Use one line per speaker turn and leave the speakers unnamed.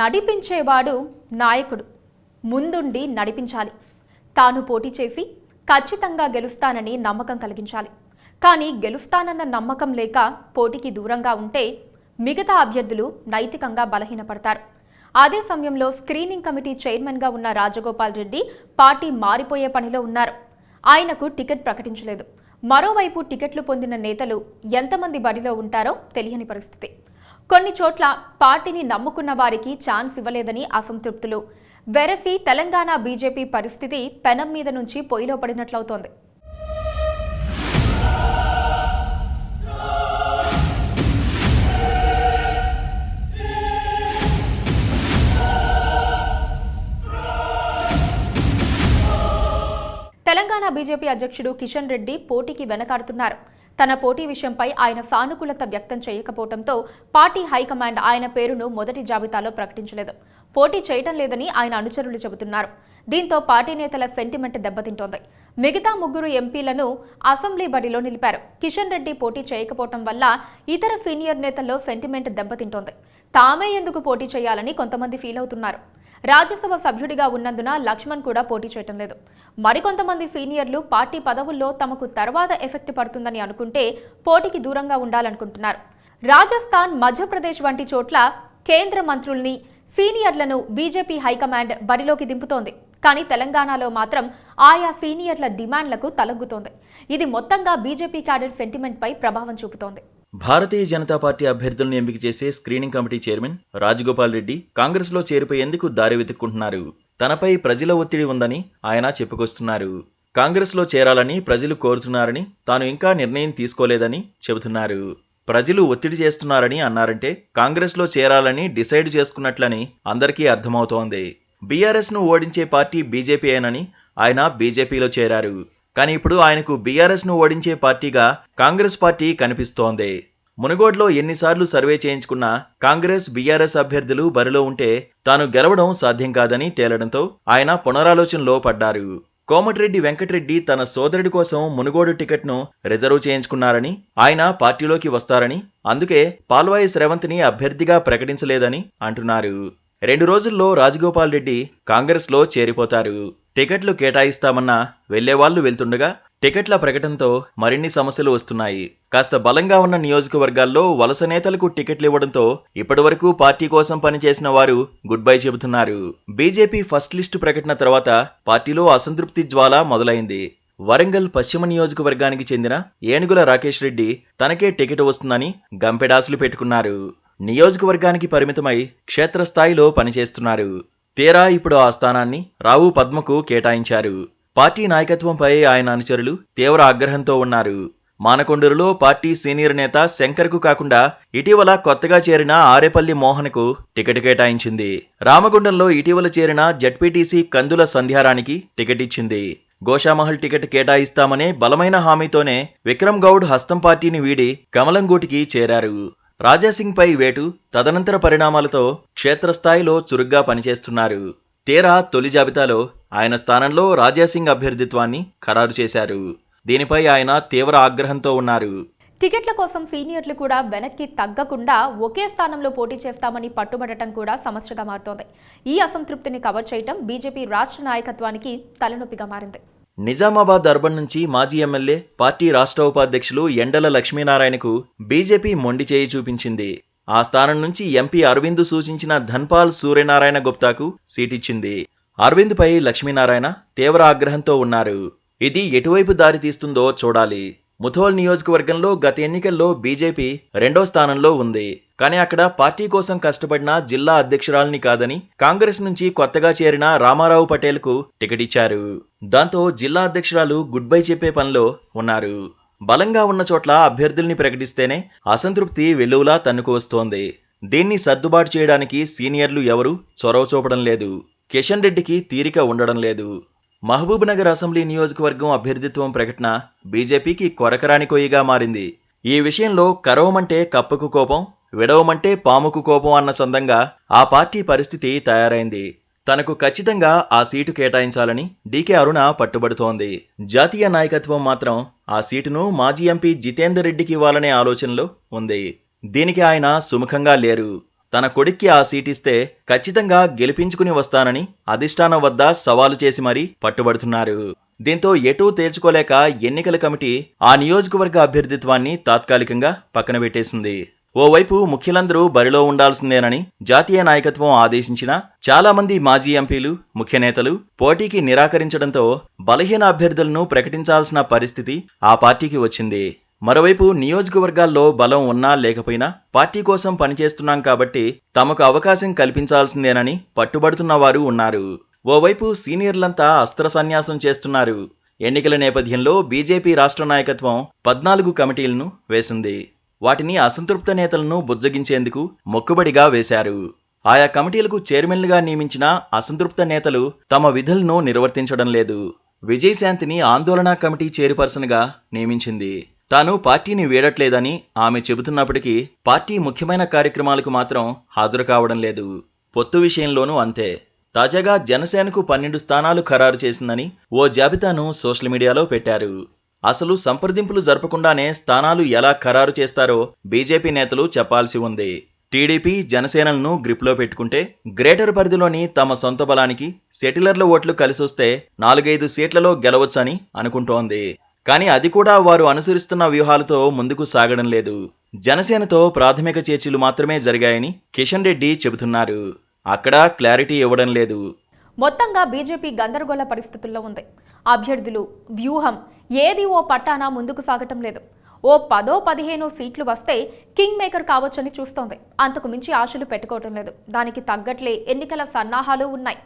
నడిపించేవాడు నాయకుడు ముందుండి నడిపించాలి. తాను పోటీ చేసి ఖచ్చితంగా గెలుస్తానని నమ్మకం కలిగించాలి. కానీ గెలుస్తానన్న నమ్మకం లేక పోటీకి దూరంగా ఉంటే మిగతా అభ్యర్థులు నైతికంగా బలహీనపడతారు. అదే సమయంలో స్క్రీనింగ్ కమిటీ చైర్మన్గా ఉన్న రాజగోపాల్ రెడ్డి పార్టీ మారిపోయే పనిలో ఉన్నారు. ఆయనకు టికెట్ ప్రకటించలేదు. మరోవైపు టికెట్లు పొందిన నేతలు ఎంతమంది బరిలో ఉంటారో తెలియని పరిస్థితి. కొన్ని చోట్ల పార్టీని నమ్ముకున్న వారికి ఛాన్స్ ఇవ్వలేదని అసంతృప్తులు వెరసి తెలంగాణ బీజేపీ పరిస్థితి పెనం మీద నుంచి పొయ్యిలో పడినట్లవుతోంది. తెలంగాణ బీజేపీ అధ్యక్షుడు కిషన్ రెడ్డి పోటీకి వెనకాడుతున్నారు. తన పోటీ విషయంపై ఆయన సానుకూలత వ్యక్తం చేయకపోవడంతో పార్టీ హైకమాండ్ ఆయన పేరును మొదటి జాబితాలో ప్రకటించలేదు. పోటీ చేయటం లేదని ఆయన అనుచరులు చెబుతున్నారు. దీంతో పార్టీ నేతల సెంటిమెంట్ దెబ్బతింటోంది. మిగతా 3 ఎంపీలను అసెంబ్లీ బరిలో నిలిపారు. కిషన్ రెడ్డి పోటీ చేయకపోవటం వల్ల ఇతర సీనియర్ నేతల్లో సెంటిమెంట్ దెబ్బతింటోంది. తామే ఎందుకు పోటీ చేయాలని కొంతమంది ఫీల్ అవుతున్నారు. రాజ్యసభ సభ్యుడిగా ఉన్నందున లక్ష్మణ్ కూడా పోటీ చేయటం లేదు. మరికొంతమంది సీనియర్లు పార్టీ పదవుల్లో తమకు తర్వాత ఎఫెక్ట్ పడుతుందని అనుకుంటే పోటీకి దూరంగా ఉండాలనుకుంటున్నారు. రాజస్థాన్, మధ్యప్రదేశ్ వంటి చోట్ల కేంద్ర మంత్రుల్ని, సీనియర్లను బీజేపీ హైకమాండ్ బరిలోకి దింపుతోంది. కానీ తెలంగాణలో మాత్రం ఆయా సీనియర్ల డిమాండ్లకు తలగ్గుతోంది. ఇది మొత్తంగా బీజేపీ క్యాడర్ సెంటిమెంట్ పై ప్రభావం చూపుతోంది.
భారతీయ జనతా పార్టీ అభ్యర్థులను ఎంపిక చేసే screening committee chairman Rajagopal Reddy Congress లో చేరిపోయేందుకు దారి వెతుక్కుంటున్నారు. తనపై ప్రజల ఒత్తిడి ఉందని ఆయన చెప్పుకొస్తున్నారు. కాంగ్రెస్ లో చేరాలని ప్రజలు కోరుతున్నారని, తాను ఇంకా నిర్ణయం తీసుకోలేదని చెబుతున్నారు. ప్రజలు ఒత్తిడి చేస్తున్నారని అన్నారంటే కాంగ్రెస్ లో చేరాలని డిసైడ్ చేసుకున్నట్లని అందరికీ అర్థమవుతోంది. బీఆర్ఎస్ ను ఓడించే పార్టీ బీజేపీయేనని ఆయన బీజేపీలో చేరారు. కానీ ఇప్పుడు ఆయనకు బీఆర్ఎస్ ను ఓడించే పార్టీగా కాంగ్రెస్ పార్టీ కనిపిస్తోంది. మునుగోడులో ఎన్నిసార్లు సర్వే చేయించుకున్నా కాంగ్రెస్, బీఆర్ఎస్ అభ్యర్థులు బరిలో ఉంటే తాను గెలవడం సాధ్యం కాదని తేలడంతో ఆయన పునరాలోచనలో పడ్డారు. కోమటిరెడ్డి వెంకటరెడ్డి తన సోదరుడి కోసం మునుగోడు టికెట్ను రిజర్వ్ చేయించుకున్నారని, ఆయన పార్టీలోకి వస్తారని, అందుకే పాల్వాయి శ్రవంత్ని అభ్యర్థిగా ప్రకటించలేదని అంటున్నారు. 2 రోజుల్లో రాజగోపాల్ రెడ్డి కాంగ్రెస్ లో చేరిపోతారు. టికెట్లు కేటాయిస్తామన్నా వెళ్లేవాళ్లు వెళ్తుండగా టికెట్ల ప్రకటనతో మరిన్ని సమస్యలు వస్తున్నాయి. కాస్త బలంగా ఉన్న నియోజకవర్గాల్లో వలస నేతలకు టికెట్లు ఇవ్వడంతో ఇప్పటివరకు పార్టీ కోసం పనిచేసిన వారు గుడ్ బై చెబుతున్నారు. బీజేపీ ఫస్ట్ లిస్టు ప్రకటన తర్వాత పార్టీలో అసంతృప్తి జ్వాల మొదలైంది. వరంగల్ పశ్చిమ నియోజకవర్గానికి చెందిన ఏనుగుల రాకేష్ రెడ్డి తనకే టికెట్ వస్తుందని గంపెడాసులు పెట్టుకున్నారు. నియోజకవర్గానికి పరిమితమై క్షేత్రస్థాయిలో పనిచేస్తున్నారు. తీరా ఇప్పుడు ఆ స్థానాన్ని రావు పద్మకు కేటాయించారు. పార్టీ నాయకత్వంపై ఆయన అనుచరులు తీవ్ర ఆగ్రహంతో ఉన్నారు. మానకొండూరులో పార్టీ సీనియర్ నేత శంకర్కు కాకుండా ఇటీవల కొత్తగా చేరిన ఆరేపల్లి మోహన్కు టికెట్ కేటాయించింది. రామగుండంలో ఇటీవల చేరిన జడ్పీటీసీ కందుల సంధ్యారానికి టికెట్ ఇచ్చింది. గోషామహల్ టికెట్ కేటాయిస్తామనే బలమైన హామీతోనే విక్రమ్ గౌడ్ హస్తం పార్టీని వీడి కమలంగూటికి చేరారు. రాజాసింగ్ పై వేటు, తదనంతర పరిణామాలతో క్షేత్రస్థాయిలో చురుగ్గా పనిచేస్తున్నారు. తీరా తొలి జాబితాలో ఆయన స్థానంలో రాజాసింగ్ అభ్యర్థిత్వాన్ని ఖరారు చేశారు. దీనిపై ఆయన తీవ్ర ఆగ్రహంతో ఉన్నారు.
టికెట్ల కోసం సీనియర్లు కూడా వెనక్కి తగ్గకుండా ఒకే స్థానంలో పోటీ చేస్తామని పట్టుబడటం కూడా సమస్యగా మారుతోంది. ఈ అసంతృప్తిని కవర్ చేయటం బీజేపీ రాష్ట్ర నాయకత్వానికి తలనొప్పిగా మారింది.
నిజామాబాద్ అర్బన్ నుంచి మాజీ ఎమ్మెల్యే, పార్టీ రాష్ట్ర ఉపాధ్యక్షులు ఎండల లక్ష్మీనారాయణకు బీజేపీ మొండి చేయి చూపించింది. ఆ స్థానం నుంచి ఎంపీ అరవింద్ సూచించిన ధన్పాల్ సూర్యనారాయణ గుప్తాకు సీటిచ్చింది. అరవింద్ పై లక్ష్మీనారాయణ తీవ్ర ఆగ్రహంతో ఉన్నారు. ఇది ఎటువైపు దారి తీస్తుందో చూడాలి. ముథోల్ నియోజకవర్గంలో గత ఎన్నికల్లో బీజేపీ 2వ స్థానంలో ఉంది. కానీ అక్కడ పార్టీ కోసం కష్టపడిన జిల్లా అధ్యక్షురాల్ని కాదని కాంగ్రెస్ నుంచి కొత్తగా చేరిన రామారావు పటేల్కు టికెట్ ఇచ్చారు. దాంతో జిల్లా అధ్యక్షురాలు గుడ్ బై చెప్పే పనిలో ఉన్నారు. బలంగా ఉన్న చోట్ల అభ్యర్థుల్ని ప్రకటిస్తేనే అసంతృప్తి వెల్లువలా తన్నుకు వస్తోంది. దీన్ని సర్దుబాటు చేయడానికి సీనియర్లు ఎవరూ చొరవ చూపడం లేదు. కిషన్ రెడ్డికి తీరిక ఉండడం లేదు. మహబూబ్ నగర్ అసెంబ్లీ నియోజకవర్గం అభ్యర్థిత్వం ప్రకటన బీజేపీకి కొరకరాని కొయ్యగా మారింది. ఈ విషయంలో కరవమంటే కప్పకు కోపం, విడవమంటే పాముకు కోపం అన్న సందంగా ఆ పార్టీ పరిస్థితి తయారైంది. తనకు ఖచ్చితంగా ఆ సీటు కేటాయించాలని డీకే అరుణ పట్టుబడుతోంది. జాతీయ నాయకత్వం మాత్రం ఆ సీటును మాజీ ఎంపీ జితేందర్ రెడ్డికి ఇవ్వాలనే ఆలోచనలో ఉంది. దీనికి ఆయన సుముఖంగా లేరు. తన కొడుక్కి ఆ సీటిస్తే ఖచ్చితంగా గెలిపించుకుని వస్తానని అధిష్టానం వద్ద సవాలు చేసి మరీ పట్టుబడుతున్నారు. దీంతో ఎటూ తేల్చుకోలేక ఎన్నికల కమిటీ ఆ నియోజకవర్గ అభ్యర్థిత్వాన్ని తాత్కాలికంగా పక్కన పెట్టేసింది. ఓవైపు ముఖ్యులందరూ బరిలో ఉండాల్సిందేనని జాతీయ నాయకత్వం ఆదేశించినా చాలా మంది మాజీ ఎంపీలు, ముఖ్య నేతలు పోటీకి నిరాకరించడంతో బలహీన అభ్యర్థులను ప్రకటించాల్సిన పరిస్థితి ఆ పార్టీకి వచ్చింది. మరోవైపు నియోజకవర్గాల్లో బలం ఉన్నా లేకపోయినా పార్టీ కోసం పనిచేస్తున్నాం కాబట్టి తమకు అవకాశం కల్పించాల్సిందేనని పట్టుబడుతున్న వారు ఉన్నారు. ఓవైపు సీనియర్లంతా అస్త్ర సన్యాసం చేస్తున్నారు. ఎన్నికల నేపథ్యంలో బీజేపీ రాష్ట్ర నాయకత్వం 14 కమిటీలను వేసింది. వాటిని అసంతృప్త నేతలను బుజ్జగించేందుకు మొక్కుబడిగా వేశారు. ఆయా కమిటీలకు చైర్మన్లుగా నియమించిన అసంతృప్త నేతలు తమ విధులను నిర్వర్తించడం లేదు. విజయశాంతిని ఆందోళన కమిటీ చైర్పర్సన్గా నియమించింది. తాను పార్టీని వీడట్లేదని ఆమె చెబుతున్నప్పటికీ పార్టీ ముఖ్యమైన కార్యక్రమాలకు మాత్రం హాజరు కావడం లేదు. పొత్తు విషయంలోనూ అంతే. తాజాగా జనసేనకు 12 స్థానాలు ఖరారు చేసిందని ఓ జాబితాను సోషల్ మీడియాలో పెట్టారు. అసలు సంప్రదింపులు జరపకుండానే స్థానాలు ఎలా ఖరారు చేస్తారో బీజేపీ నేతలు చెప్పాల్సి ఉంది. టీడీపీ, జనసేనలను గ్రిప్లో పెట్టుకుంటే గ్రేటర్ పరిధిలోని తమ సొంత బలానికి సెటిలర్ల ఓట్లు కలిసొస్తే 4-5 సీట్లలో గెలవచ్చని అనుకుంటోంది. కానీ అది కూడా వారు అనుసరిస్తున్న వ్యూహాలతో ముందుకు సాగడం లేదు. జనసేనతో ప్రాథమిక చర్చలు మాత్రమే జరిగాయని కిషన్ రెడ్డి చెబుతున్నారు. అక్కడ క్లారిటీ ఇవ్వడం లేదు.
మొత్తంగా బీజేపీ గందరగోళ పరిస్థితుల్లో ఉంది. అభ్యర్థులు, వ్యూహం ఏది ఓ పట్టాన ముందుకు సాగటం లేదు. ఓ 10-15 సీట్లు వస్తే కింగ్ మేకర్ కావచ్చని చూస్తోంది. అంతకు మించి ఆశలు పెట్టుకోవటం లేదు. దానికి తగ్గట్లే ఎన్నికల సన్నాహాలు ఉన్నాయి.